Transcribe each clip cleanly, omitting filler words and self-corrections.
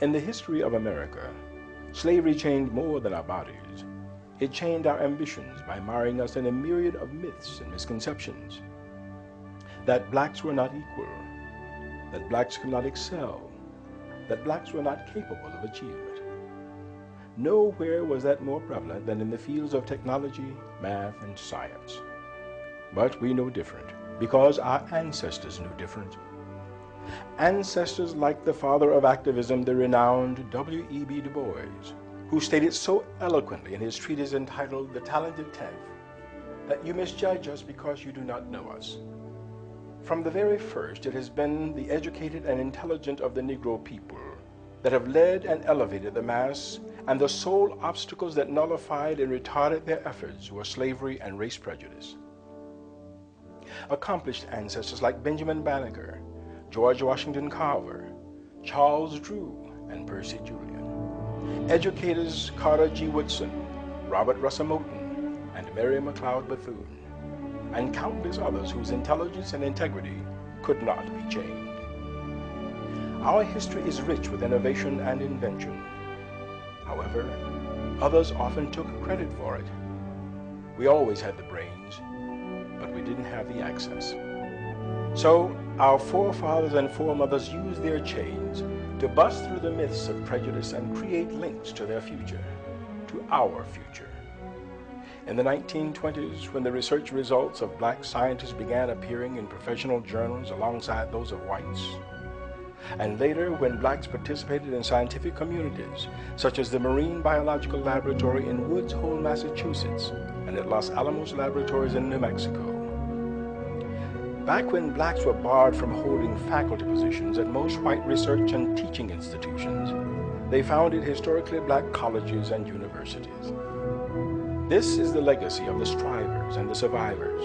In the history of America, slavery changed more than our bodies. It changed our ambitions by marring us in a myriad of myths and misconceptions. That blacks were not equal, that blacks could not excel, that blacks were not capable of achievement. Nowhere was that more prevalent than in the fields of technology, math, and science. But we know different because our ancestors knew different. Ancestors like the father of activism, the renowned W.E.B. Du Bois, who stated so eloquently in his treatise entitled The Talented Tenth, that you misjudge us because you do not know us. From the very first, it has been the educated and intelligent of the Negro people that have led and elevated the mass, and the sole obstacles that nullified and retarded their efforts were slavery and race prejudice. Accomplished ancestors like Benjamin Banneker, George Washington Carver, Charles Drew, and Percy Julian. Educators Carter G. Woodson, Robert Russell Moulton, and Mary McLeod Bethune, and countless others whose intelligence and integrity could not be chained. Our history is rich with innovation and invention. However, others often took credit for it. We always had the brains, but we didn't have the access. So our forefathers and foremothers used their chains to bust through the myths of prejudice and create links to their future, to our future. In the 1920s, when the research results of black scientists began appearing in professional journals alongside those of whites, and later when blacks participated in scientific communities, such as the Marine Biological Laboratory in Woods Hole, Massachusetts, and at Los Alamos Laboratories in New Mexico. Back when blacks were barred from holding faculty positions at most white research and teaching institutions, they founded historically black colleges and universities. This is the legacy of the strivers and the survivors,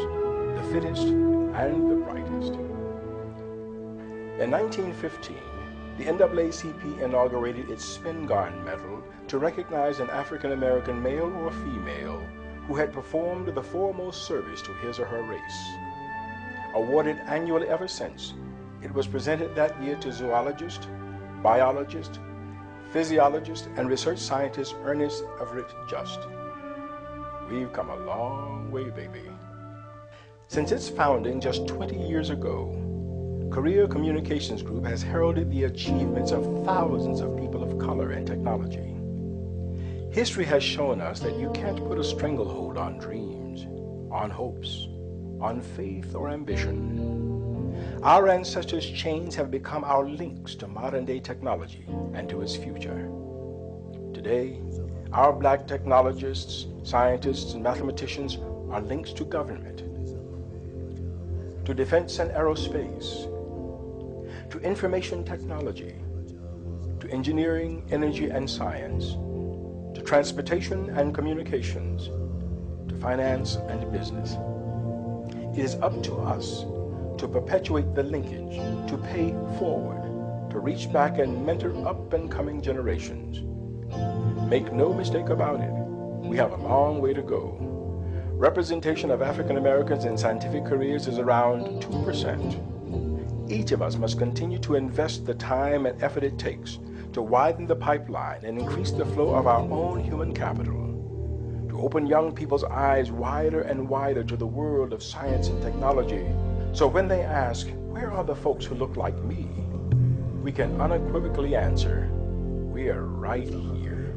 the fittest and the brightest. In 1915, the NAACP inaugurated its Spingarn Medal to recognize an African-American male or female who had performed the foremost service to his or her race. Awarded annually ever since, it was presented that year to zoologist, biologist, physiologist, and research scientist Ernest Everett Just. We've come a long way, baby. Since its founding just 20 years ago, Career Communications Group has heralded the achievements of thousands of people of color in technology. History has shown us that you can't put a stranglehold on dreams, on hopes, on faith or ambition. Our ancestors' chains have become our links to modern-day technology and to its future. Today, our black technologists, scientists, and mathematicians are links to government, to defense and aerospace, to information technology, to engineering, energy, and science, to transportation and communications, to finance and business. It is up to us to perpetuate the linkage, to pay forward, to reach back and mentor up-and-coming generations. Make no mistake about it, we have a long way to go. Representation of African Americans in scientific careers is around 2%. Each of us must continue to invest the time and effort it takes to widen the pipeline and increase the flow of our own human capital, to open young people's eyes wider and wider to the world of science and technology, so when they ask, where are the folks who look like me, we can unequivocally answer, we are right here.